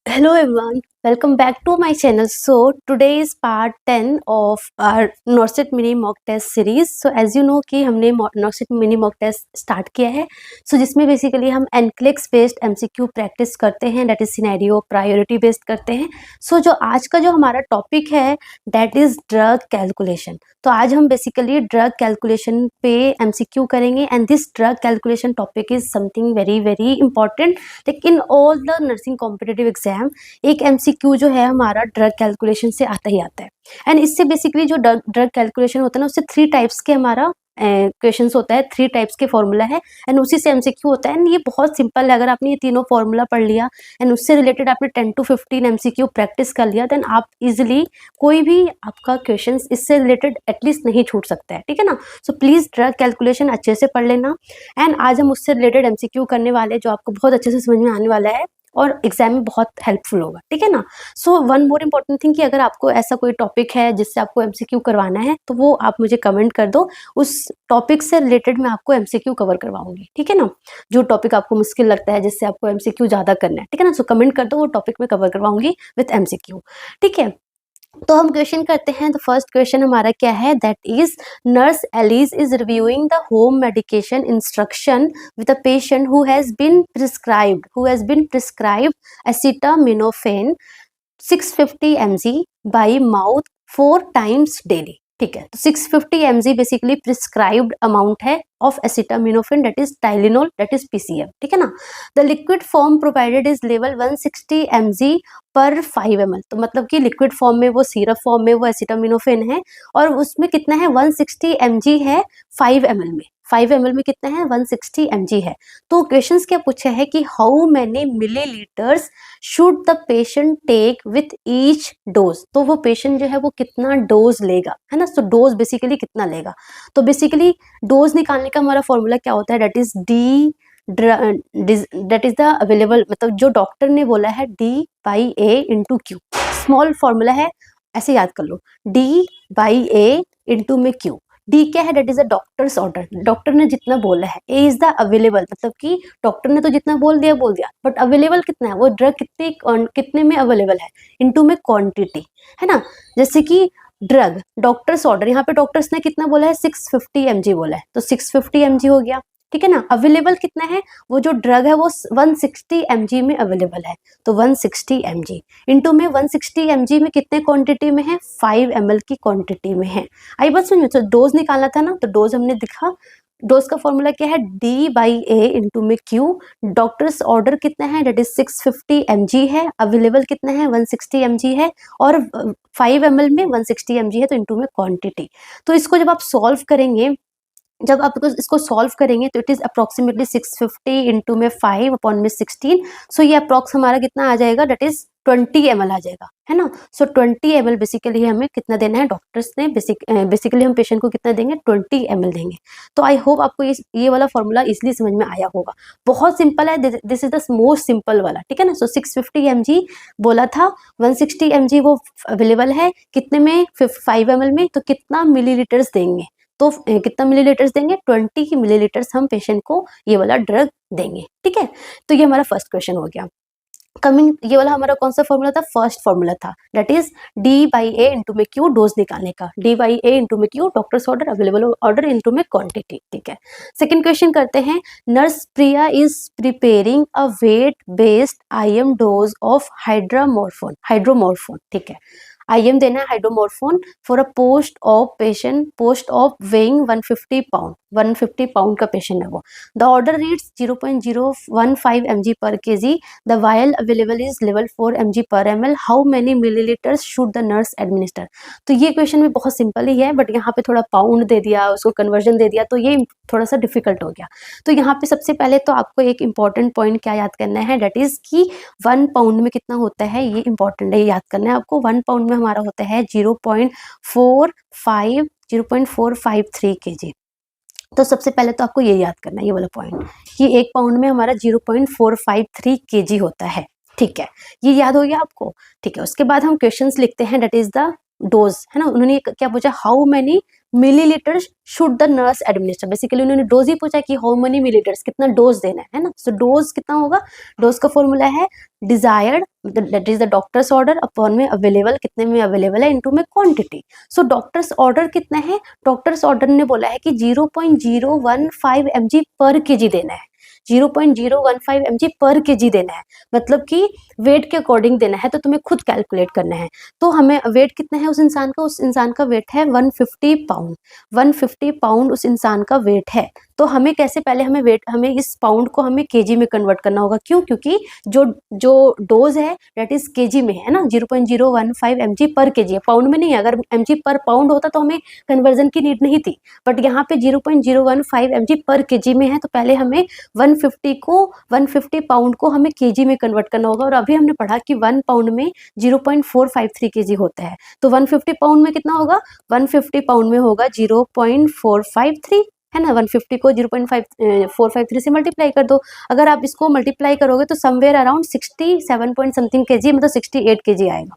Hello everyone, welcome back to my channel. So today is part 10 of our NORCET mini mock test series. So as you know कि हमने NORCET mini mock test start किया है. So जिसमें basically हम NCLEX based MCQ practice करते हैं, that is scenario priority based करते हैं. So जो आज का जो हमारा टॉपिक है दैट इज ड्रग कैलकुलेशन. तो आज हम बेसिकली ड्रग कैलकुलेशन पे MCQ करेंगे and this drug calculation topic is something very very important. Like in all the nursing competitive exam एक MCQ जो है हमारा ड्रग कैलकुलेशन से आता ही आता है. एंड इससे बेसिकली जो ड्रग कैलकुलेशन होता है ना उससे 3 टाइप्स के हमारा क्वेश्चंस होता है, 3 टाइप्स के फॉर्मूला है एंड उसी से MCQ होता है. एंड ये बहुत सिंपल है. अगर आपने ये तीनों फॉर्मूला पढ़ लिया एंड उससे रिलेटेड आपने 10 to 15 MCQ प्रैक्टिस कर लिया देन आप इजिली कोई भी आपका क्वेश्चन इससे रिलेटेड एटलीस्ट नहीं छूट सकता है. ठीक है ना. सो प्लीज ड्रग कैलकुलेशन अच्छे से पढ़ लेना. एंड आज हम उससे रिलेटेड MCQ करने वाले हैं जो आपको बहुत अच्छे से समझ में आने वाला है और एग्जाम में बहुत हेल्पफुल होगा. ठीक है ना. So one more important thing कि अगर आपको ऐसा कोई टॉपिक है जिससे आपको MCQ करवाना है तो वो आप मुझे कमेंट कर दो. उस टॉपिक से रिलेटेड मैं आपको MCQ कवर करवाऊंगी. ठीक है ना. जो टॉपिक आपको मुश्किल लगता है जिससे आपको MCQ ज्यादा करना है. ठीक है ना. सो कमेंट कर दो, वो टॉपिक में कवर करवाऊंगी विथ MCQ. ठीक है. तो हम क्वेश्चन करते हैं. तो फर्स्ट क्वेश्चन हमारा क्या है, that is nurse Alice is reviewing the home medication instruction with a patient who has been prescribed acetaminophen 650 mg by mouth 4 times daily. ठीक है. तो 650 mg बेसिकली प्रिस्क्राइब्ड अमाउंट है of acetaminophen that is Tylenol that is PCM. ठीक है ना. The liquid form provided is level 160 mg पर 5 ml. तो मतलब कि लिक्विड फॉर्म में वो सिरप फॉर्म में वो एसिटामिनोफेन है और उसमें कितना है 160 mg है 5 ml में. 5 ml में कितना है 160 mg है. तो क्वेश्चंस क्या पूछा है कि how many millilitres should the patient take with each dose. तो वो पेशेंट जो है वो कितना डोज लेगा, है ना. तो डोज बेसिकली कितना लेगा. तो बेसिकली डोज निकालने का हमारा फॉर्मूला क्या होता है, that is D that is the available, मतलब जो डॉक्टर ने बोला है D/A/Q. स्मॉल फॉर्मूला है, ऐसे याद कर लो. D/A में Q. डी क्या है, that is a doctor's order. Doctor ने जितना बोला है. ए इज द अवेलेबल, मतलब कि डॉक्टर ने तो जितना बोल दिया बट अवेलेबल कितना है, वो ड्रग कितने में अवेलेबल है, इनटू में क्वांटिटी, है ना. जैसे कि ड्रग डॉक्टर्स ऑर्डर, यहाँ पे डॉक्टर्स ने कितना बोला है 650 mg बोला है, तो 650 mg हो गया. ठीक है ना. अवेलेबल कितना है, वो जो ड्रग है वो 160 mg में अवेलेबल है, तो 160 mg इनटू में 160 mg में कितने क्वांटिटी में है, 5 ml की क्वांटिटी में है. आई बात समझ में. तो डोज निकालना था ना, तो डोज हमने दिखा. डोज का फॉर्मूला क्या है, D/A में Q. डॉक्टर्स ऑर्डर कितना है, दैट इज 650 mg है. अवेलेबल कितना है 160 mg है और 5 ml में 160 mg है, तो इनटू में क्वांटिटी. तो इसको जब आप सॉल्व करेंगे, जब आप इसको सॉल्व करेंगे तो इट इज अप्रोक्सीमेटली 650 इंटू में 5 अपॉन में 16. सो ये अप्रोक्स हमारा कितना आ जाएगा, दैट इज 20 ml आ जाएगा, है ना. सो 20 ml बेसिकली हमें कितना देना है, डॉक्टर्स ने बेसिकली हम पेशेंट को कितना देंगे, 20 ml देंगे. तो आई होप आपको ये वाला फॉर्मूला इजिली समझ में आया होगा. बहुत सिंपल है, this is the most simple वाला. ठीक है ना. सो 650 mg बोला था, 160 mg वो अवेलेबल है कितने में, 5 ml में. तो कितना मिलीलीटर्स देंगे, तो कितना मिलीलीटर्स देंगे, 20 मिलीलीटर्स हम पेशेंट को ये वाला ड्रग देंगे. ठीक है. तो ये हमारा फर्स्ट क्वेश्चन हो गया. कमिंग, ये वाला हमारा कौन सा फॉर्मूला था, फर्स्ट फॉर्मूला था, दैट इज D/A में Q, डोज निकालने का. D/A में Q, doctor's order, available order into में क्वांटिटी. ठीक है. सेकंड क्वेश्चन करते हैं. Nurse Priya is preparing a weight based IM dose of hydromorphone. ठीक है. IM देना है hydromorphone for a post of weighing 150 pound. 150 pound का पेशेंट है वो. द ऑर्डर रीड्स 0.015 mg पर kg. The vial available is level 4 mg पर ml. How many millilitres should the nurse administer. तो ये क्वेश्चन भी बहुत सिंपल ही है बट यहाँ पे थोड़ा पाउंड दे दिया, उसको कन्वर्जन दे दिया, तो ये थोड़ा सा डिफिकल्ट हो गया. तो यहाँ पे सबसे पहले तो आपको एक इंपॉर्टेंट पॉइंट क्या याद करना है, दैट इज कि 1 पाउंड में कितना होता है, ये इंपॉर्टेंट है, याद करना है आपको. 1 पाउंड में हमारा होता है 0.453 kg. तो सबसे पहले तो आपको ये याद करना है, ये वाला पॉइंट, कि 1 पाउंड में हमारा 0.453 kg होता है. ठीक है. ये याद हो गया आपको. ठीक है. उसके बाद हम क्वेश्चंस लिखते हैं, दैट इज द डोज, है ना. उन्होंने क्या पूछा, how many millilitres should the nurse administer, basically उन्होंने डोज ही पूछा कि हाउ मेनी मिलीलीटर्स, कितना डोज देना है ना। सो डोज कितना होगा, डोज का फॉर्मूला है desired that is the doctors order upon में अवेलेबल, कितने में अवेलेबल है इनटू में क्वांटिटी। सो डॉक्टर्स ऑर्डर कितना है, डॉक्टर्स ऑर्डर ने बोला है कि 0.015 mg पर केजी देना है, 0.015 mg पर केजी देना है, मतलब कि वेट के अकॉर्डिंग देना है, तो तुम्हें खुद कैलकुलेट करना है। तो हमें वेट कितना है उस इंसान का, उस इंसान का वेट है 150 पाउंड, 150 पाउंड उस इंसान का वेट है। तो हमें कैसे, पहले हमें वेट, हमें इस पाउंड को हमें केजी में कन्वर्ट करना होगा, क्यों, क्योंकि जो जो डोज है डेट इज केजी में है ना, 0.015 mg पर केजी है, पाउंड में नहीं है। अगर mg पर पाउंड होता तो हमें कन्वर्जन की नीड नहीं थी, बट यहाँ पे 0.015 mg पर केजी में है, तो पहले हमें 150 पाउंड को हमें केजी में कन्वर्ट करना होगा। और अभी हमने पढ़ा कि 1 पाउंड में 0.453 केजी होता है, तो 150 पाउंड में कितना होगा, 150 पाउंड में होगा 0.453, है ना। 150 को 0.453 से मल्टीप्लाई कर दो। अगर आप इसको मल्टीप्लाई करोगे तो somewhere around 67 point something KG, मतलब 68 केजी आएगा,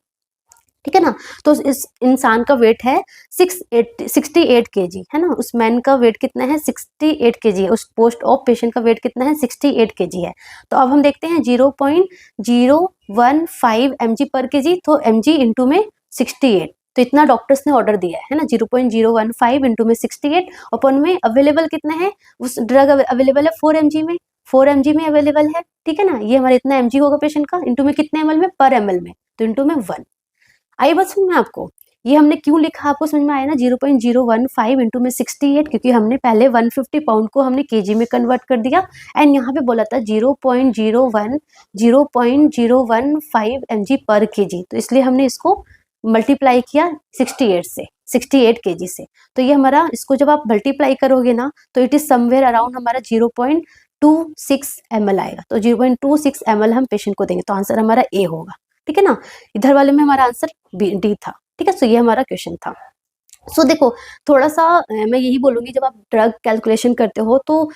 ठीक है ना। तो इस इंसान का वेट है 68 केजी, है ना। उस मैन का वेट कितना है, 68 केजी है। उस पोस्ट ऑफ पेशेंट का वेट कितना है, 68 केजी है। तो अब हम देखते हैं 0.015 mg पर केजी, तो mg इंटू में 68, तो इतना डॉक्टर्स ने ऑर्डर दिया है ना, 0.015 इंटू में 68 अपन में अवेलेबल कितना है, उस ड्रग अवेलेबल है 4 mg में, 4 mg में अवेलेबल है, ठीक है ना। ये हमारे इतना mg होगा पेशेंट का, इंटू में कितने ml में, पर ml में, तो इंटू में 1। आई बात समझ में आपको, ये हमने क्यों लिखा आपको समझ में आया ना, 0.015 इंटू में 68, क्योंकि हमने पहले 150 पाउंड को हमने केजी में कन्वर्ट कर दिया, एंड यहाँ पे बोला था 0.015 mg पर केजी, तो इसलिए हमने इसको मल्टीप्लाई किया 68 से, 68 केजी से। तो ये हमारा, इसको जब आप मल्टीप्लाई करोगे ना, तो इट इज समवेयर अराउंड हमारा 0.26 ml आएगा, तो 0.26 ml हम पेशेंट को देंगे, तो आंसर हमारा ए होगा, ठीक है ना। इधर वाले में हमारा आंसर डी था, ठीक है। सो ये हमारा क्वेश्चन था। सो देखो, थोड़ा सा मैं यही बोलूंगी, जब आप ड्रग कैलकुलेशन करते हो तो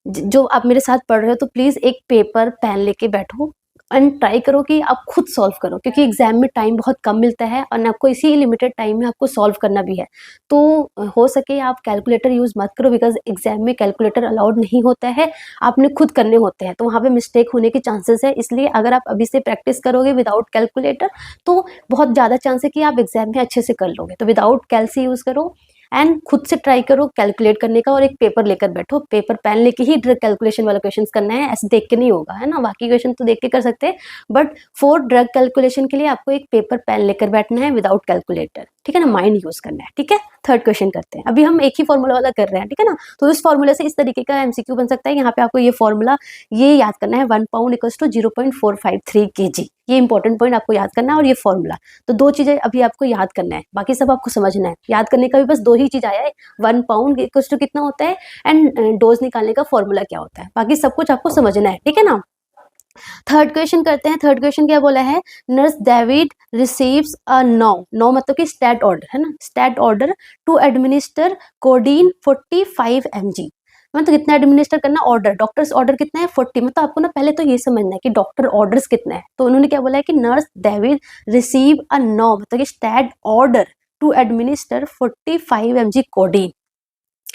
जो आप मेरे साथ पढ़ रहे हो, तो प्लीज एक पेपर पेन लेके बैठो एंड ट्राई करो कि आप खुद सॉल्व करो, क्योंकि एग्जाम में टाइम बहुत कम मिलता है और आपको इसी लिमिटेड टाइम में आपको सॉल्व करना भी है। तो हो सके आप कैलकुलेटर यूज मत करो, बिकॉज एग्जाम में कैलकुलेटर अलाउड नहीं होता है, आपने खुद करने होते हैं, तो वहाँ पे मिस्टेक होने के चांसेस है। इसलिए अगर आप अभी से प्रैक्टिस करोगे विदाउट कैलकुलेटर, तो बहुत ज़्यादा चांस है कि आप एग्जाम में अच्छे से कर लोगे। तो विदाउट कैलसी यूज करो एंड खुद से ट्राई करो कैलकुलेट करने का, और एक पेपर लेकर बैठो, पेपर पेन लेके ही ड्रग कैलकुलेशन वाला क्वेश्चन करना है, ऐसे देख के नहीं होगा, है ना। बाकी क्वेश्चन तो देख के कर सकते हैं, बट फॉर ड्रग कैलकुलेशन के लिए आपको एक पेपर पेन लेकर बैठना है विदाउट कैलकुलेटर, ठीक है ना, माइंड यूज करना है, ठीक है। थर्ड क्वेश्चन करते हैं, अभी हम एक ही फॉर्मूला वाला कर रहे हैं, ठीक है ना। तो इस फॉर्मूला से इस तरीके का एमसीक्यू बन सकता है। यहाँ पे आपको ये फॉर्मूला ये याद करना है, 1 पाउंड इक्वल्स टू 0.453 केजी, ये इंपॉर्टेंट पॉइंट आपको याद करना है, और ये फॉर्मूला। तो 2 चीजें अभी आपको याद करना है, बाकी सब आपको समझना है। याद करने का भी बस 2 ही चीज आया है, 1 पाउंड इक्वल्स टू कितना होता है एंड डोज निकालने का फॉर्मूला क्या होता है, बाकी सब कुछ आपको समझना है, ठीक है ना। थर्ड क्वेश्चन करते हैं। थर्ड क्वेश्चन क्या बोला है, nurse David receives a no मतलब कि स्टैट ऑर्डर, है ना, stat order to administer codeine 45 mg, मतलब कितना एडमिनिस्टर करना, ऑर्डर, डॉक्टर्स ऑर्डर कितना है 40, मतलब आपको ना पहले तो ये समझना है कि डॉक्टर ऑर्डर्स कितना है। तो उन्होंने क्या बोला है कि nurse David receive a no मतलब कि stat order to administer 45 mg codeine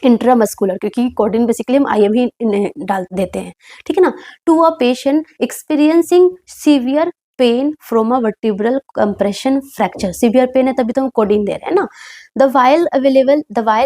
intramuscular, क्योंकि कोडिन बेसिकली हम आईएम ही डाल देते हैं, ठीक है ना, to a patient experiencing severe pain from a vertebral compression fracture. Severe pain है तभी तो हम कोडिन दे रहे हैं ना। द वाइल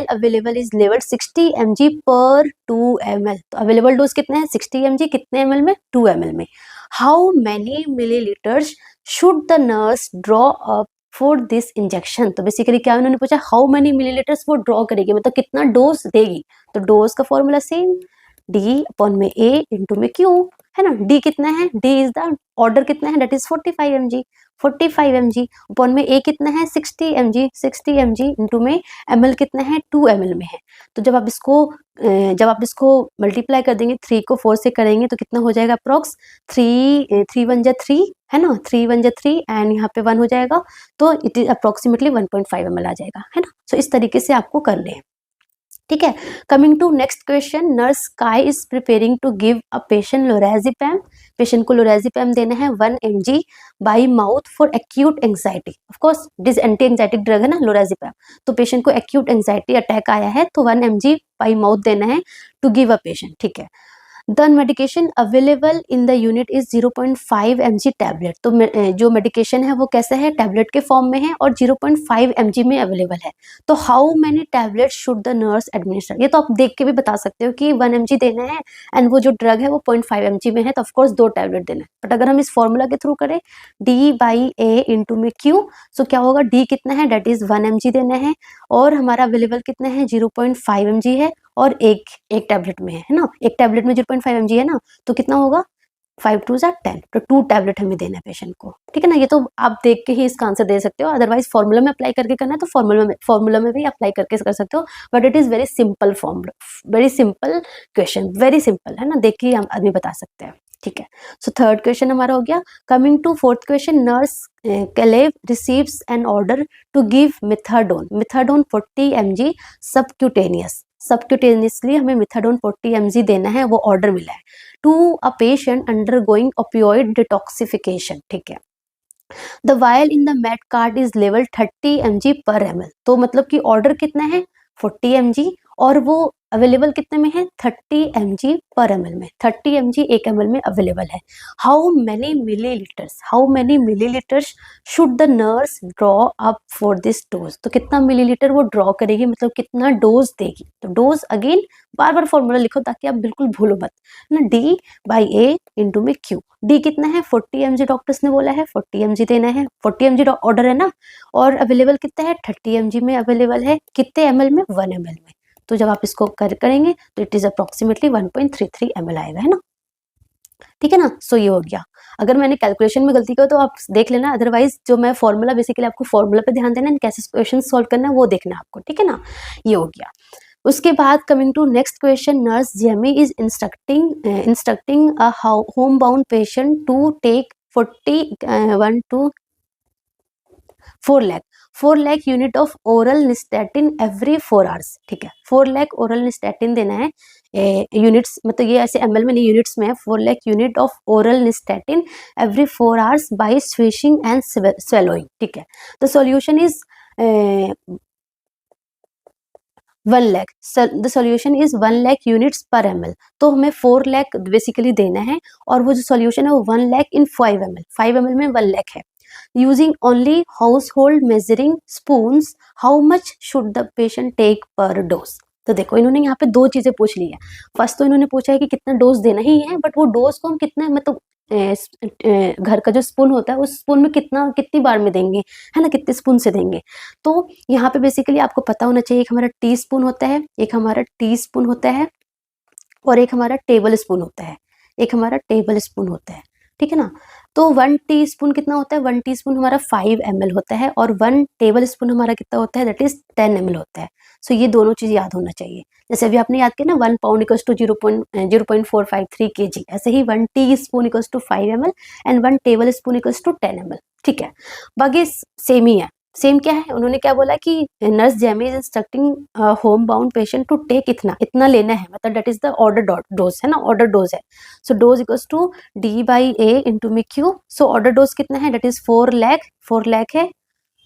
अवेलेबल इज लेवल 60 mg पर 2 ml, तो अवेलेबल डोज कितना है 60 mg, कितने ml में 2 ml में। How many millilitres should the nurse draw up for this injection, तो बेसिकली क्या उन्होंने पूछा, हाउ मेनी मिलीलीटर्स वो ड्रॉ करेगी, मतलब कितना डोज देगी। तो डोज का फॉर्मूला सेम, डी अपॉन में ए इंटू में क्यू, है ना। डी कितना है, डी इज द ऑर्डर कितना है, that is 45 mg, 45 mg upon में ए कितना है 60 mg, 60 mg इंटू में ml कितना है 2 ml में है। तो जब आप इसको मल्टीप्लाई कर देंगे, 3 को 4 से करेंगे तो कितना हो जाएगा अप्रॉक्स 3 1 जा 3, है ना, 3 1 जा 3 एंड यहाँ पे 1 हो जाएगा, तो इट इज अप्रोक्सीमेटली 1.5 ml आ जाएगा, है ना। सो इस तरीके से आपको करने हैं। ठीक है। Coming to next question, nurse Kay is preparing to give a patient lorazepam, patient को लोराजिपैम देना है 1 mg बाई माउथ for acute anxiety. Of course this anti anxietic drug है ना लोराजिपैम, तो पेशेंट को एक्यूट एंजाइटी अटैक आया है तो 1 mg बाई माउथ देना है टू गिव अ पेशेंट। ठीक है। The medication available in the unit is 0.5 mg tablet, तो जो मेडिकेशन है वो कैसे है, टैबलेट के फॉर्म में है और 0.5 mg में अवेलेबल है। तो how many tablet should the nurse administer, ये तो आप देख के भी बता सकते हो कि 1 mg देना है एंड वो जो ड्रग है वो 0.5 mg में है, तो ऑफकोर्स 2 टैबलेट देना है। बट अगर हम इस फॉर्मूला के थ्रू करें डी बाई ए इंटू में क्यू, सो क्या होगा, डी कितना है, डेट इज 1 mg देना है और हमारा अवेलेबल कितना है 0.5 mg है और एक टैबलेट में है ना, एक टैबलेट में 0.5 mg है ना, तो कितना होगा 5 2 10, तो 2 टैबलेट हमें देना है पेशेंट को। ठीक है ना, ये तो आप देख के ही इसका आंसर दे सकते हो, अदरवाइज फॉर्मूला में अप्लाई करके करना है तो फॉर्मूला में भी अप्लाई करके कर सकते हो, but it is very simple formula, very simple question, very simple है ना, देख के हम आदमी बता सकते हैं। ठीक है। सो थर्ड क्वेश्चन हमारा हो गया। Coming to fourth question, nurse Caleb receives an order to give methadone 40 mg subcutaneously हमें मिथाडोन 40 mg देना है, वो ऑर्डर मिला है to a patient undergoing opioid detoxification. ठीक है। The vial in the med card is लेवल 30 mg पर ml, तो मतलब कि ऑर्डर कितना है 40 mg और वो अवेलेबल कितने में है 30 mg पर ml में, 30 mg 1 ml में अवेलेबल है। How many millilitres should the nurse draw up for this dose, तो कितना मिलीलीटर वो ड्रॉ करेगी, मतलब कितना डोज देगी। तो डोज अगेन बार बार फॉर्मूला लिखो ताकि आप बिल्कुल भूलो मत ना, डी बाई ए इंटू में क्यू। डी कितना है 40 mg, डॉक्टर्स ने बोला है 40 mg देना है, 40 mg ऑर्डर है ना, और अवेलेबल कितना है 30 mg में अवेलेबल है, कितने ml में 1 ml में, तो जब आप इसको करेंगे तो इट इज अप्रोक्सीमेटली 1.33 ml आएगा, है ना। ठीक है ना। सो ये हो गया, अगर मैंने कैलकुलेशन में गलती की तो आप देख लेना, अदरवाइज जो मैं फॉर्मूला, बेसिकली आपको फॉर्मूला पे ध्यान देना है, कैसे क्वेश्चन सॉल्व करना है वो देखना आपको। ठीक है ना, ये हो गया। उसके बाद coming to next question, nurse Jamie is instructing a home bound patient to take 41 to 4 lakh unit of oral nystatin every 4 hours। ठीक है, 4 lakh ओरल निस्टैटिन देना है, यूनिट्स मतलब ये ऐसे ml में नहीं, यूनिट्स में है, 4 lakh unit of oral nystatin every 4 hours by swishing and swallowing. ठीक है, the solution is 1 lakh, the solution is 1 lakh units per ml, तो हमें 4 lakh बेसिकली देना है और वो जो सॉल्यूशन है वो 1 lakh इन 5 ml, 5 ml में 1 lakh है। Using only household measuring spoons, how much should the patient take per dose. तो देखो इन्होंने यहाँ पे 2 चीजें पूछ ली है। फर्स्ट तो इन्होंने पूछा है कि कितना डोज देना ही है, बट वो डोज को हम कितना, मतलब घर का जो स्पून होता है उस स्पून में कितनी बार में देंगे, है ना, कितने स्पून से देंगे। तो यहाँ पे बेसिकली आपको पता होना चाहिए, एक हमारा टी स्पून होता है, एक हमारा टी स्पून होता है और एक हमारा टेबल स्पून होता है, एक हमारा टेबल स्पून होता है। ठीक है ना, तो 1 टीस्पून कितना होता है, 1 टीस्पून हमारा 5 ml होता है और 1 टेबल स्पून हमारा कितना होता है, दैट इज 10 ml होता है। सो ये दोनों चीज याद होना चाहिए। जैसे अभी आपने याद किया ना 1 पाउंड इक्वल्स टू 0.453 kg, ऐसे ही 1 teaspoon equals to 5 ml and 1 tablespoon equals to 10 ml। ठीक है, बाकी सेम ही है। सेम क्या है, उन्होंने क्या बोला कि nurse Jamie is instructing home bound patient to take इतना लेना है, मतलब that is the order dose, है ना, ऑर्डर डोज है। So dose equals to D by A into में क्यू। सो ऑर्डर डोज कितना है, दैट इज 4 lakh, 4 lakh है,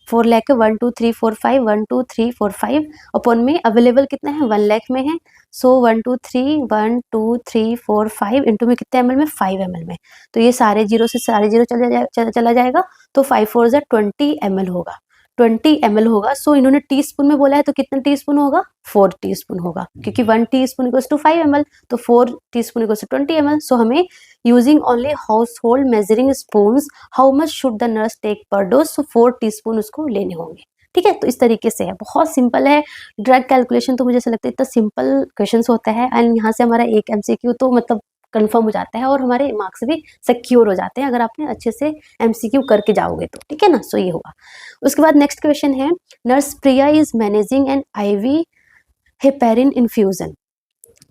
4 lakh है, 1 2 3 4 5, 1 2 3 4 5 अपॉन में अवेलेबल कितना है 1 lakh में है। सो 1 2 3 4 5 इंटू में कितने ml में 5 ml में, तो ये सारे जीरो से सारे जीरो चला जाएगा, तो 5 4 20 ml होगा, 20 ml होगा। सो इन्होंने टी स्पून में बोला है तो कितना टी स्पून होगा, 4 टी स्पून होगा, क्योंकि 1 teaspoon equals to 5 ml, तो 4 teaspoon equals to 20 ml। So हमें using only household measuring spoons, how much should the nurse take per dose, so 4 teaspoon उसको लेने होंगे। ठीक है, तो इस तरीके से है, बहुत सिंपल है। ड्रग कैलकुलेशन तो मुझे ऐसा लगता है इतना सिंपल क्वेश्चन होता है, एंड यहाँ से हमारा एक MCQ तो मतलब कंफर्म हो जाता है और हमारे मार्क्स भी सिक्योर हो जाते हैं अगर आपने अच्छे से MCQ करके जाओगे तो। ठीक है ना, सो ये होगा। उसके बाद नेक्स्ट क्वेश्चन है, nurse Priya is managing an IV heparin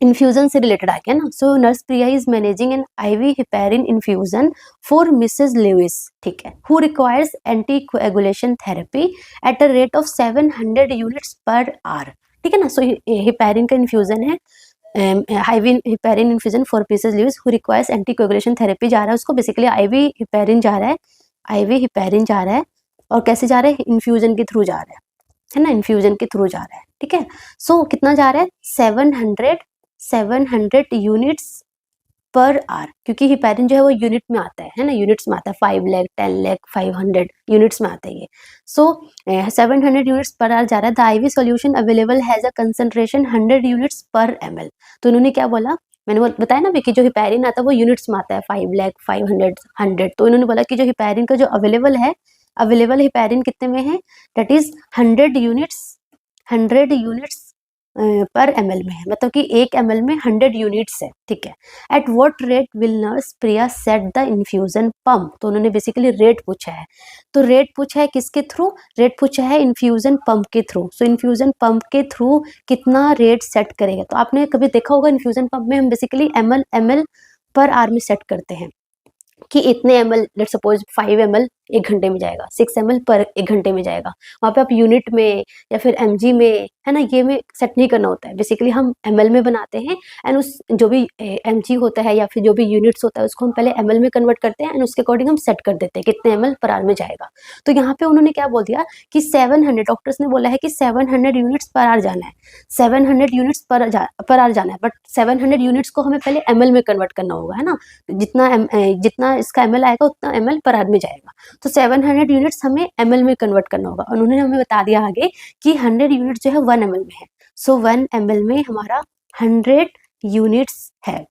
infusion से रिलेटेड आ गया ना। So nurse Priya is managing an IV heparin infusion for Mrs Lewis, ठीक है, who requires anti coagulation therapy at a rate of 700 units per hour. ठीक है ना। So heparin का इन्फ्यूजन है, IV heparin infusion for pieces leaves who requires anticoagulation therapy जा रहा है उसको, बेसिकली आईवी हिपैरिन जा रहा है, आईवी हिपैरिन जा रहा है, और कैसे जा रहा है, इन्फ्यूजन के थ्रू जा रहा है ना, इन्फ्यूजन के थ्रू जा रहा है, ठीक है। सो कितना जा रहा है, 700 यूनिट्स पर आवर, क्योंकि हिपैरिन जो है वो यूनिट में आता है ना, यूनिट्स में आता है, 5 लाख 10 लाख 500 यूनिट्स में आता है ये। सो 700 यूनिट्स पर आवर जा रहा है। The IV solution available has a concentration 100 units per ml। तो इन्होंने क्या बोला, मैंने बताया ना कि जो हिपैरिन आता है वो यूनिट्स में आता है, 5 लाख 500 100। तो इन्होंने बोला कि जो हिपैरिन का जो अवेलेबल है, अवेलेबल हिपैरिन कितने में है, that is 100 units per ml में है, मतलब कि 1 ml में 100 यूनिट्स है, ठीक है। At what rate will nurse Priya set the infusion pump. तो उन्होंने बेसिकली रेट पूछा है, तो रेट पूछा है किसके थ्रू, रेट पूछा है इन्फ्यूजन पंप के थ्रू। सो इन्फ्यूजन पंप के थ्रू कितना रेट सेट करेगा, तो आपने कभी देखा होगा इन्फ्यूजन पंप में हम बेसिकली ml पर आवर में सेट करते हैं कि इतने ml, लेट सपोज 5 ml 1 घंटे में जाएगा, 6 ml पर 1 घंटे में जाएगा। वहाँ पे आप यूनिट में या फिर mg में, है ना, ये में सेट नहीं करना होता है, बेसिकली हम ml में बनाते हैं, एंड उस जो भी mg होता है या फिर जो भी यूनिट्स होता है उसको हम पहले ml में कन्वर्ट करते हैं, एंड उसके अकॉर्डिंग हम सेट कर देते हैं कितने ml पर आवर में जाएगा। तो यहाँ पे उन्होंने क्या बोल दिया कि 700, डॉक्टर्स ने बोला है कि 700 यूनिट्स पर आवर जाना है, 700 यूनिट्स पर आवर जाना है, बट 700 यूनिट्स को हमें पहले ml में कन्वर्ट करना होगा, है ना, जितना इसका ml आएगा उतना ml पर आवर में जाएगा। तो 700 यूनिट्स हमें ml में कन्वर्ट करना होगा, और उन्होंने हमें बता दिया आगे कि 100 यूनिट्स जो है 1 ml में है। सो 1 ml में हमारा 100 यूनिट्स है,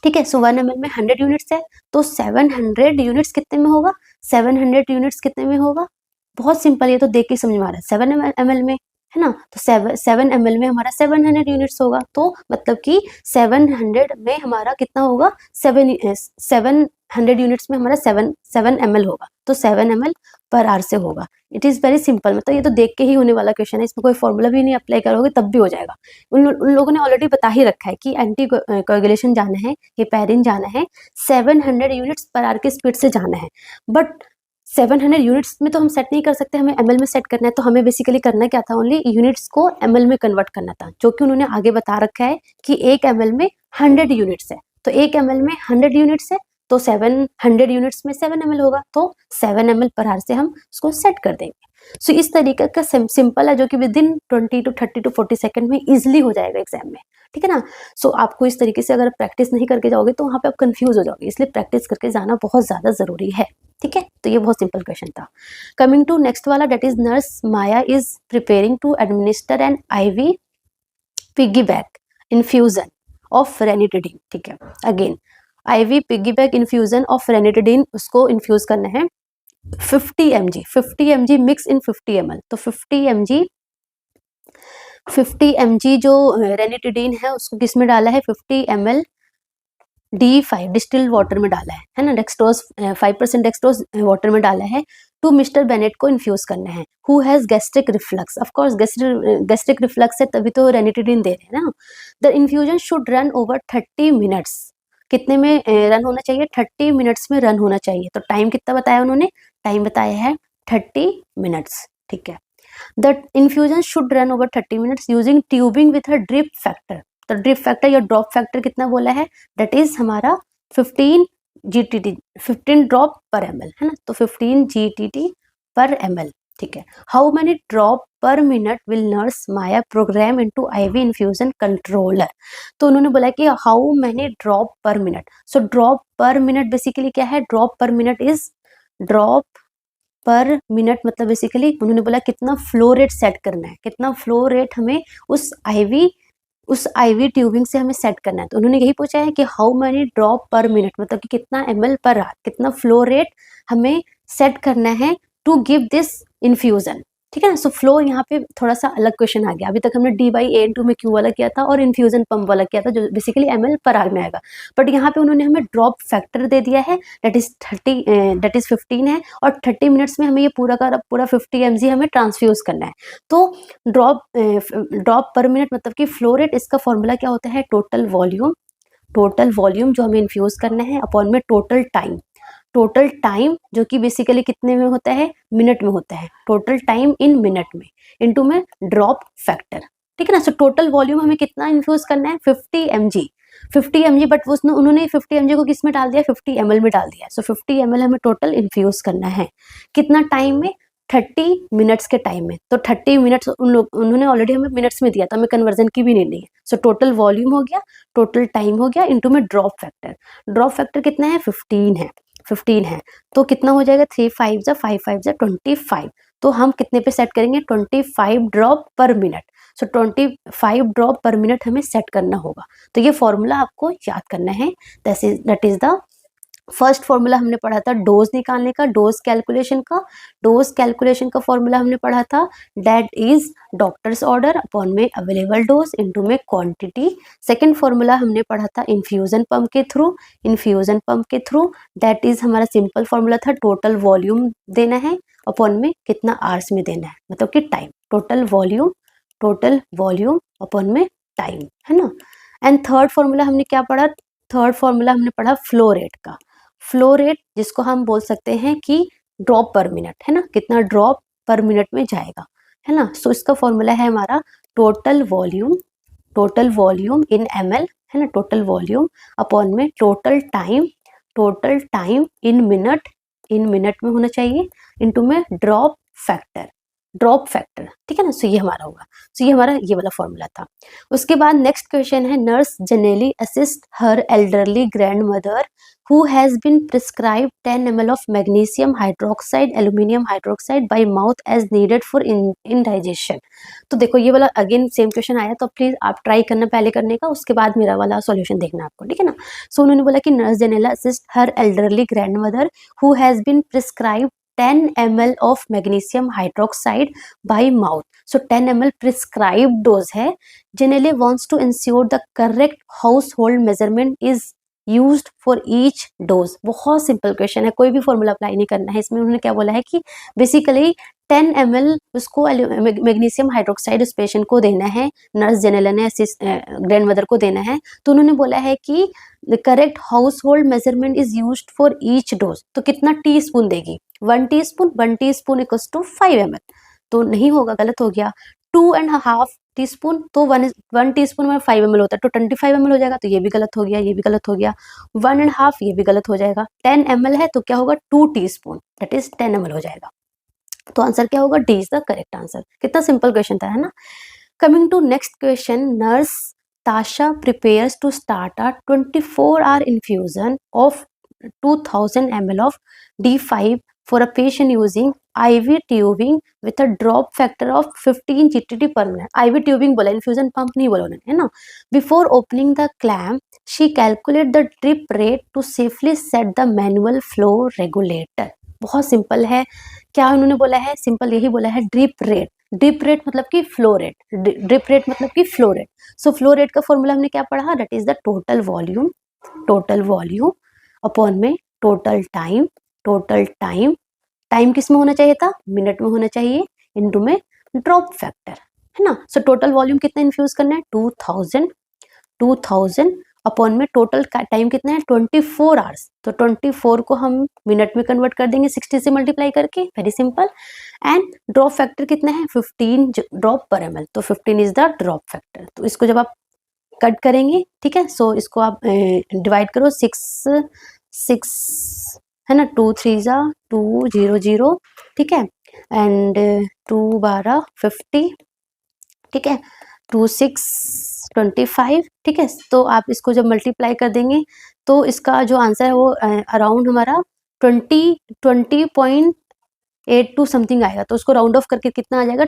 ठीक है। सो 1 ml में 100 यूनिट्स है, तो 700 यूनिट्स कितने में होगा, 700 यूनिट्स कितने में होगा, बहुत सिंपल, ये तो देख के समझ में आ रहा है, 7 ml में, है ना। तो 7 ml में हमारा 700 यूनिट्स होगा, तो मतलब कि 700 में हमारा कितना होगा, 700 यूनिट्स में हमारा 7 ml होगा, तो 7 ml पर आवर से होगा। इट इज़ वेरी सिंपल, मतलब ये तो देख के ही होने वाला क्वेश्चन है, इसमें कोई फॉर्मूला भी नहीं अप्लाई करोगे तब भी हो जाएगा। उन लोगों ने ऑलरेडी बता ही रखा है कि एंटी कोगुलेशन जाना है, हिपैरिन जाना है, 700 यूनिट्स पर आवर की स्पीड से जाना है, बट 700 यूनिट्स में तो हम सेट नहीं कर सकते, हमें ml में सेट करना है। तो हमें बेसिकली करना क्या था, ओनली यूनिट्स को ml में कन्वर्ट करना था, जो कि उन्होंने आगे बता रखा है कि 1 ml में 100 यूनिट्स है, तो 1 ml में 100 यूनिट्स है, तो 700 यूनिट्स में 7 ml होगा, तो 7 ml पर आवर से हम उसको सेट कर देंगे। सो इस तरीके का सिंपल है, जो कि with in 20 to 30 to 40 second में इजिली हो जाएगा एग्जाम में, ठीक है ना। सो आपको इस तरीके से अगर प्रैक्टिस नहीं करके जाओगे तो वहाँ पे आप कंफ्यूज हो जाओगे, इसलिए प्रैक्टिस करके जाना बहुत ज़्यादा ज़रूरी है, ठीक है। तो ये बहुत सिंपल क्वेश्चन था। कमिंग टू नेक्स्ट वाला, that is nurse Maya is preparing to administer an IV piggyback infusion of ranitidine, ठीक है। Again IV piggyback infusion of ranitidine, उसको इन्फ्यूज करना है 50 mg मिक्स इन 50 ml। तो 50 mg जो रेनिटिडीन है उसको किस में डाला है, 50 ml D5 डिस्टिल्ड वाटर में डाला है ना, डेक्सट्रोज 5% डेक्सट्रोज वाटर में डाला है, टू मिस्टर बेनेट को इन्फ्यूज करना है, who has gastric reflux. Of course gastric reflux है, तभी तो रेनिटिडीन दे रहे हैं ना। The infusion should run over 30 minutes, कितने में रन होना चाहिए, 30 मिनट्स में रन होना चाहिए। तो टाइम कितना बताया उन्होंने, टाइम बताया है 30 मिनट्स, ठीक है। The infusion should run over 30 minutes using tubing with a drip factor. तो ड्रिप फैक्टर या ड्रॉप फैक्टर कितना बोला है, दैट इज हमारा 15 GTT, 15 ड्रॉप पर ml, है ना। तो 15 GTT पर ml, ठीक है। हाउ मेनी ड्रॉप पर minute will nurse Maya programme into IV infusion controller. तो उन्होंने बोला कि हाउ मेनी ड्रॉप पर मिनट। सो ड्रॉप पर मिनट बेसिकली क्या है, ड्रॉप पर मिनट इज ड्रॉप पर मिनट, मतलब बेसिकली उन्होंने बोला कितना फ्लो रेट सेट करना है, कितना फ्लो रेट हमें उस IV ट्यूबिंग से हमें सेट करना है। तो उन्होंने यही पूछा है कि हाउ मेनी ड्रॉप पर मिनट, मतलब कि कितना ml पर आवर, कितना फ्लो रेट हमें सेट करना है टू गिव दिस इन्फ्यूजन, ठीक है ना। सो फ्लो यहाँ पे थोड़ा सा अलग क्वेश्चन आ गया, अभी तक हमने D/AN2 में Q वाला किया था और इन्फ्यूजन पंप वाला किया था, जो बेसिकली ml पर आवर में आएगा, बट यहाँ पे उन्होंने हमें ड्रॉप फैक्टर दे दिया है, दैट इज 15 है, और 30 मिनट्स में हमें ये पूरा का पूरा 50 mg हमें ट्रांसफ्यूज करना है। तो ड्रॉप पर मिनट मतलब कि फ्लो रेट, इसका फॉर्मूला क्या होता है, टोटल वॉल्यूम जो हमें इन्फ्यूज करना है अपॉन में टोटल टाइम जो कि बेसिकली कितने में होता है, मिनट में होता है, टोटल टाइम इन मिनट में, इनटू में ड्रॉप फैक्टर, ठीक है ना। सो टोटल वॉल्यूम हमें कितना इन्फ्यूज करना है 50 mg, 50 mg, बट उसने उन्होंने 50 mg को किस में डाल दिया 50 ml में डाल दिया। सो 50 ml हमें टोटल इन्फ्यूज करना है कितना टाइम में 30 मिनट्स के टाइम में। तो 30 मिनट्स उन्होंने ऑलरेडी हमें मिनट्स में दिया था, हमें कन्वर्जन की भी नहीं है। सो टोटल वॉल्यूम हो गया, टोटल टाइम हो गया, इनटू में ड्रॉप फैक्टर। ड्रॉप फैक्टर कितना है 15 है, 15 है। तो कितना हो जाएगा 3 5 जा 5 5 जा 25। तो हम कितने पे सेट करेंगे 25 ड्रॉप पर मिनट। सो 25 ड्रॉप पर मिनट हमें सेट करना होगा। तो ये फॉर्मूला आपको याद करना है। That is the first formula हमने पढ़ा था डोज निकालने का, डोज कैलकुलेशन का। डोज कैलकुलेशन का फॉर्मूला हमने पढ़ा था that is doctors order upon में अवेलेबल डोज इनटू में क्वांटिटी। सेकंड फॉर्मूला हमने पढ़ा था इन्फ्यूजन पंप के थ्रू, इन्फ्यूजन पंप के थ्रू दैट इज हमारा सिंपल फॉर्मूला था टोटल वॉल्यूम देना है अपॉन में कितना आवर्स में देना है, मतलब कि टाइम, टोटल वॉल्यूम अपॉन में टाइम, है ना। एंड थर्ड फॉर्मूला हमने क्या पढ़ा, थर्ड फॉर्मूला हमने पढ़ा फ्लो रेट का। फ्लो रेट जिसको हम बोल सकते हैं कि ड्रॉप पर मिनट, है ना, कितना ड्रॉप पर मिनट में जाएगा, है ना। सो इसका फॉर्मूला है हमारा टोटल वॉल्यूम इन ml, है ना, टोटल वॉल्यूम अपॉन में टोटल टाइम इन मिनट में होना चाहिए, इनटू में ड्रॉप फैक्टर, ठीक है ना। सो ये हमारा होगा। सो ये हमारा ये वाला फॉर्मूला था। उसके बाद नेक्स्ट क्वेश्चन है nurse generally assist her elderly grand mother who has been prescribed 10 ml of magnesium hydroxide aluminum hydroxide by mouth as needed for indigestion। तो देखो ये वाला अगेन सेम क्वेश्चन आया, तो प्लीज आप ट्राई करना पहले करने का, उसके बाद मेरा वाला सॉल्यूशन देखना आपको, ठीक है ना। सो उन्होंने बोला कि nurse general assist her elderly grandmother who has been prescribe 10 ml of magnesium hydroxide by mouth। so 10 ml prescribed dose है। generally wants to ensure the correct household measurement is used for each dose। बहुत simple question है, कोई भी formula apply नहीं करना है इसमें। उन्होंने क्या बोला है कि बेसिकली 10 ml उसको मैग्नीशियम हाइड्रोक्साइड उस पेशेंट को देना है, नर्स जनरल ने ग्रैंड मदर को देना है। तो उन्होंने बोला है कि the correct house hold measurement is used for each dose. तो कितना टी स्पून देगी 1 टीस्पून इक्वल्स टू 5 ml। तो नहीं होगा, गलत हो गया। 2.5 टीस्पून, तो 1 टीस्पून में 5 ml होता है, तो 25 ml हो जाएगा। तो ये भी गलत हो गया, ये भी गलत हो गया। 1.5 ये भी गलत हो जाएगा। 10 ml है तो क्या होगा 2 टीस्पून, दैट इज 10 ml हो जाएगा। तो आंसर क्या होगा, D is the correct answer. कितना सिंपल क्वेश्चन था, है ना। Coming to next question, nurse Tasha prepares to start a 24-hour infusion of 2000 ml of D5 for a patient using IV tubing with a drop factor of 15 GTD per minute। IV tubing बोला, infusion pump नहीं बोला उन्होंने, है ना। Before opening the clamp, she calculate the drip rate to safely set the manual flow regulator। बहुत simple है। क्या उन्होंने बोला है, सिंपल यही बोला है, ड्रिप रेट। ड्रिप रेट मतलब कि फ्लो रेट, ड्रिप रेट मतलब कि flow rate. So flow rate का फॉर्मूला हमने क्या पढ़ा, that is the total volume upon में टोटल टाइम टाइम किस में होना चाहिए था, मिनट में होना चाहिए, इनटू में ड्रॉप फैक्टर, है ना। सो टोटल वॉल्यूम कितना इन्फ्यूज करना है 2000 अपॉन में टोटल टाइम कितना है 24 आवर्स। तो 24 को हम मिनट में कन्वर्ट कर देंगे 60 से मल्टीप्लाई करके, very simple. And drop factor कितना है 15 ड्रॉप पर ml, तो 15 इज द ड्रॉप फैक्टर। तो इसको जब आप कट करेंगे, ठीक है, सो इसको आप डिवाइड करो 6 है ना, 2 3 जा 2 0 0, ठीक है, एंड 2 12 50, ठीक है, 2 6 25, ठीक है। तो आप इसको जब मल्टीप्लाई कर देंगे तो इसका जो आंसर है वो अराउंड हमारा 20.82 समथिंग आएगा। तो उसको राउंड ऑफ करके कितना आ जाएगा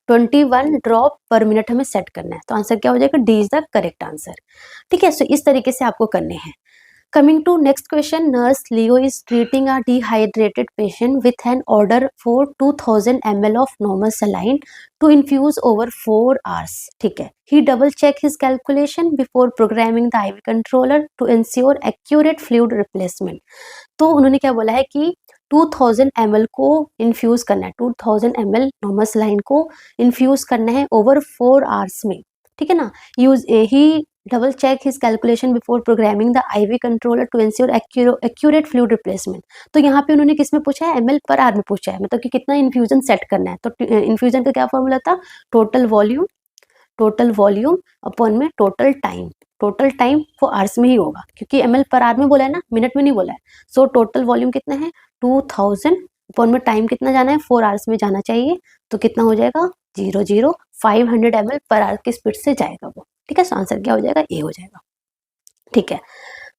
21 ड्रॉप पर मिनट हमें सेट करना है। तो आंसर क्या हो जाएगा, D is the correct answer, ठीक है। सो इस तरीके से आपको करने हैं। Coming to next question, nurse Leo is treating a dehydrated patient with an order for 2000 ml of normal saline to infuse over 4 hours, ठीक है। He double check his calculation before programming the IV controller to ensure accurate fluid replacement। तो उन्होंने क्या बोला है कि 2000 ml को infuse करना है, 2000 ml नॉर्मल सलाइन को इन्फ्यूज करना है ओवर 4 आवर्स में, ठीक है ना। ही double check his calculation before programming the IV controller to ensure accurate fluid replacement। तो यहाँ पे उन्होंने किस में पूछा है, ml पर आवर में पूछा है, मतलब कि कितना इन्फ्यूजन सेट करना है। तो इन्फ्यूजन का क्या फॉर्मूला था, total volume total volume upon में टोटल टाइम। टोटल टाइम वो आवर्स में ही होगा क्योंकि ml पर आवर में बोला है ना, मिनट में नहीं बोला है। सो टोटल वॉल्यूम कितना है 2000 अपॉन में टाइम कितना जाना है 4 आवर्स में जाना चाहिए, तो कितना हो जाएगा 500 ml पर आवर की स्पीड से जाएगा वो। ठीक है, सो आंसर क्या हो जाएगा ए हो जाएगा। ठीक है,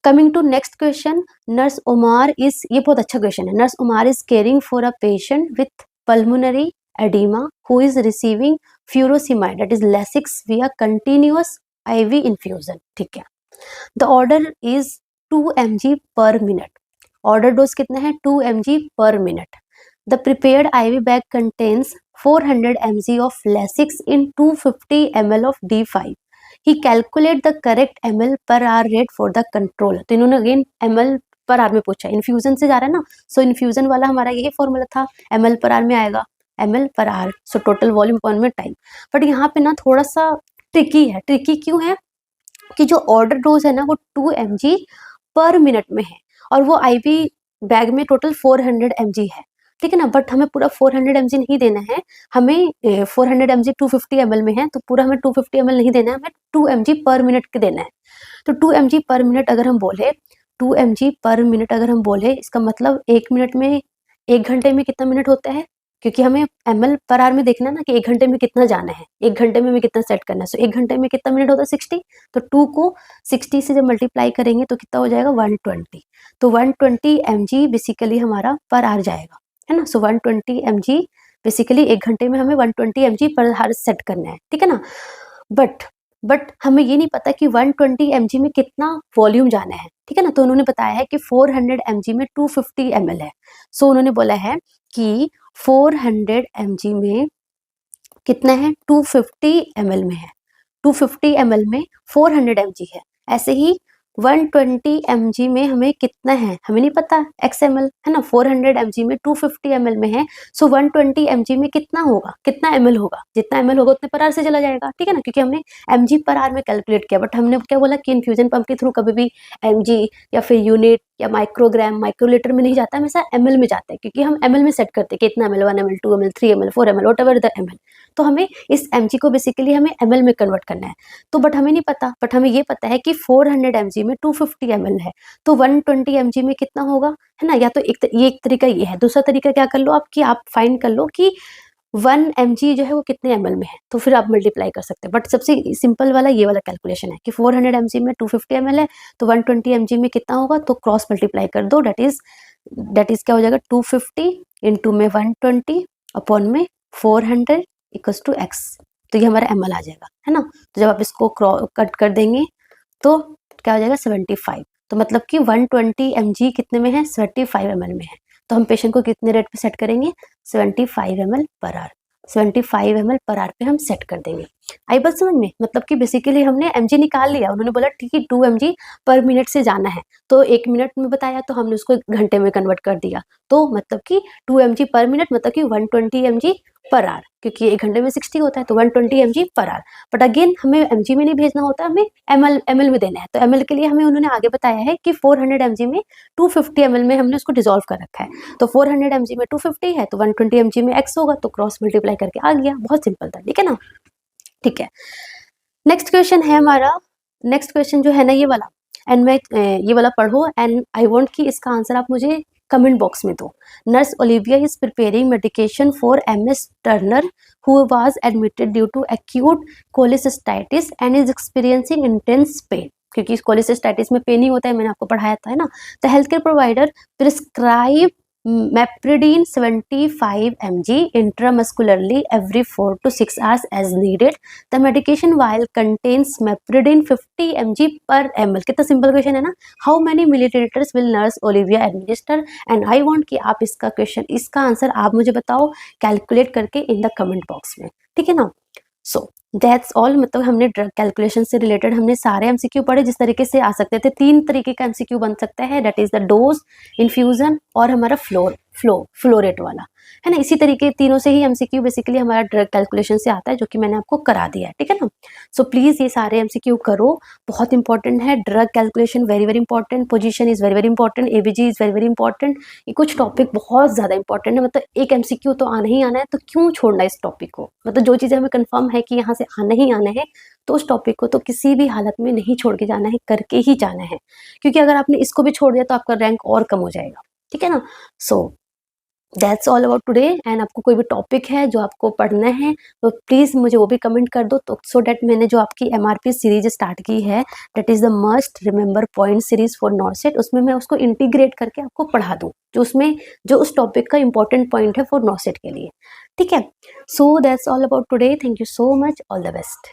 coming to next question, nurse Umar is, ये बहुत अच्छा क्वेश्चन है, nurse Umar is caring for a patient with pulmonary oedema who is receiving furosemide that is Lasix via continuous IV infusion. ठीक है, the order is 2 mg per minute, order dose कितना है 2 mg per minute. The prepared IV bag contains 400 mg of Lasix in 250 ml of D5। He calculate the correct ml per hour rate for the control. तो इन्होंने again ml per hour में पूछा, infusion से जा रहा है ना, सो infusion वाला हमारा यही फॉर्मूला था, ml पर आवर में आएगा ml per hour, so total volume upon में टाइम। बट यहाँ पे ना थोड़ा सा ट्रिकी है। ट्रिकी क्यों है कि जो ऑर्डर डोज है ना वो 2 mg पर मिनट में है और वो IV बैग में टोटल 400 mg है। ठीक है ना, बट हमें पूरा 400 mg नहीं देना है, हमें 400 mg 250 ml में है, तो पूरा हमें 250 ml नहीं देना है, हमें 2 mg पर मिनट के देना है। तो 2 mg पर मिनट अगर हम बोले, 2 mg पर मिनट अगर हम बोले, इसका मतलब 1 मिनट में, 1 घंटे में कितना मिनट होता है, क्योंकि हमें ml पर आवर में देखना है ना कि 1 घंटे में कितना जाना है, 1 घंटे में हमें कितना सेट करना है। सो 1 घंटे में कितना मिनट होता है 60, तो 2 को 60 से जब मल्टीप्लाई करेंगे तो कितना हो जाएगा 120। तो 120 mg बेसिकली हमारा पर आवर जाएगा, है ना। सो 120 mg बेसिकली 1 घंटे में हमें 120 mg पर आवर सेट करना है। ठीक है ना, बट हमें ये नहीं पता कि 120 mg में कितना वॉल्यूम जाना है। ठीक है ना, तो उन्होंने बताया है कि 400 mg में 250 ml है। सो उन्होंने बोला है कि 400 mg में कितना है 250 ml में है, 250 ml में 400 mg है। ऐसे ही 120 mg में हमें कितना है, हमें नहीं पता XML, है ना। 400 mg में 250 ml में है, सो 120 mg में कितना होगा, कितना ml होगा, जितना ml होगा उतने पर आवर से चला जाएगा। ठीक है ना, क्योंकि हमने mg पर आवर में कैलकुलेट किया, बट हमने क्या बोला कि इन्फ्यूजन पंप के थ्रू कभी भी mg या फिर यूनिट या माइक्रोग्राम माइक्रोलीटर में नहीं जाता, हमेशा ml में जाता है, क्योंकि हम ml में सेट करते हैं कि इतना ml 1 ml 2 ml 3 ml 4 ml whatever the ml। तो हमें इस mg को बेसिकली हमें ml में कन्वर्ट करना है, तो बट हमें नहीं पता, बट हमें ये पता है कि 400 mg में 250 ml है, तो 120 mg में कितना होगा, है ना। या तो एक तरीका ये है, दूसरा तरीका क्या कर लो आप कि आप फाइंड कर लो कि 1 mg जो है वो कितने ml में है, तो फिर आप मल्टीप्लाई कर सकते हैं। बट सबसे सिंपल वाला ये वाला कैलकुलेशन है कि 400 mg में 250 ml है, तो 120 mg में कितना होगा, तो क्रॉस मल्टीप्लाई कर दो, दैट इज क्या हो जाएगा 250 इंटू में 120 अपॉन में 400 इक्वल्स टू x, तो ये हमारा ml आ जाएगा, है ना। तो जब आप इसको कट कर देंगे तो क्या हो जाएगा 75, तो मतलब कि 120 mg कितने में है 75 ml में है, तो हम पेशेंट को कितने रेट पे सेट करेंगे 75 ml per hour, 75 ml per hour पे हम सेट कर देंगे। आई बात समझ में, मतलब कि बेसिकली हमने mg निकाल लिया, उन्होंने बोला ठीक है 2 mg पर मिनट से जाना है, तो 1 मिनट में बताया तो हमने उसको घंटे में कन्वर्ट कर दिया, तो मतलब कि 2 mg पर मिनट मतलब कि 120 mg पर आवर, क्योंकि 1 घंटे में 60 होता है, तो 120 mg per hour. But again हमें mg में नहीं भेजना होता, हमें ml में देना है, तो ml के लिए हमें उन्होंने आगे बताया है कि 400 mg में 250 ml में हमने उसको डिसॉल्व कर रखा है, तो 400 mg में 250 है, तो 120 mg में x होगा, तो क्रॉस मल्टीप्लाई करके आ गया, बहुत सिंपल था। ठीक है ना, ठीक है। नेक्स्ट क्वेश्चन है हमारा, नेक्स्ट क्वेश्चन जो है ना ये वाला, एंड मैं ये वाला पढ़ो एंड आई वांट कि इसका आंसर आप मुझे कमेंट बॉक्स में दो। Nurse Olivia is preparing medication for MS Turner who was admitted due to acute cholecystitis and is experiencing intense pain, क्योंकि कोलिसिस्टाइटिस में पेन ही होता है, मैंने आपको पढ़ाया था, है ना। The health care provider prescribe meperidine 75 mg intramuscularly every 4 to 6 hours as needed. The medication vial contains meperidine 50 mg per ml. कितना सिंपल क्वेश्चन है ना, how many millilitres will nurse Olivia administer, and I want कि आप इसका question, इसका answer आप मुझे बताओ कैलकुलेट करके इन द कमेंट बॉक्स में। ठीक है ना, सो दैट्स ऑल, मतलब हमने ड्रग कैलकुलेशन से रिलेटेड हमने सारे MCQ पढ़े जिस तरीके से आ सकते थे। 3 तरीके का MCQ बन सकता है, that is the dose, infusion और हमारा फ्लो रेट वाला, है ना। इसी तरीके तीनों से ही MCQ बेसिकली हमारा ड्रग कैलकुलेशन से आता है, जो कि मैंने आपको करा दिया है। ठीक है ना, सो प्लीज ये सारे MCQ करो, बहुत इंपॉर्टेंट है। Drug calculation very very important, position is very very important, ABG is very very important, ये कुछ टॉपिक बहुत ज्यादा इंपॉर्टेंट है, मतलब एक MCQ तो आना ही आना है, तो क्यों छोड़ना इस टॉपिक को, मतलब जो चीजें हमें कंफर्म है कि यहाँ से से आना ही आना है, तो उस टॉपिक को तो किसी भी हालत में नहीं छोड़ के जाना है, करके ही जाना है, क्योंकि अगर आपने इसको भी छोड़ दिया तो आपका रैंक और कम हो जाएगा, ठीक है ना। So that's all about today. And आपको कोई भी टॉपिक है जो आपको पढ़ना है तो प्लीज़ मुझे वो भी कमेंट कर दो, तो सो डैट मैंने जो आपकी MRP सीरीज स्टार्ट की है, that is the must remember point series for नॉर्सेट, उसमें मैं उसको इंटीग्रेट करके आपको पढ़ा दूँ, जो उसमें जो उस टॉपिक का इंपॉर्टेंट पॉइंट है फॉर नॉर्सेट के लिए, ठीक है। So that's all about today. Thank you so much. All the best.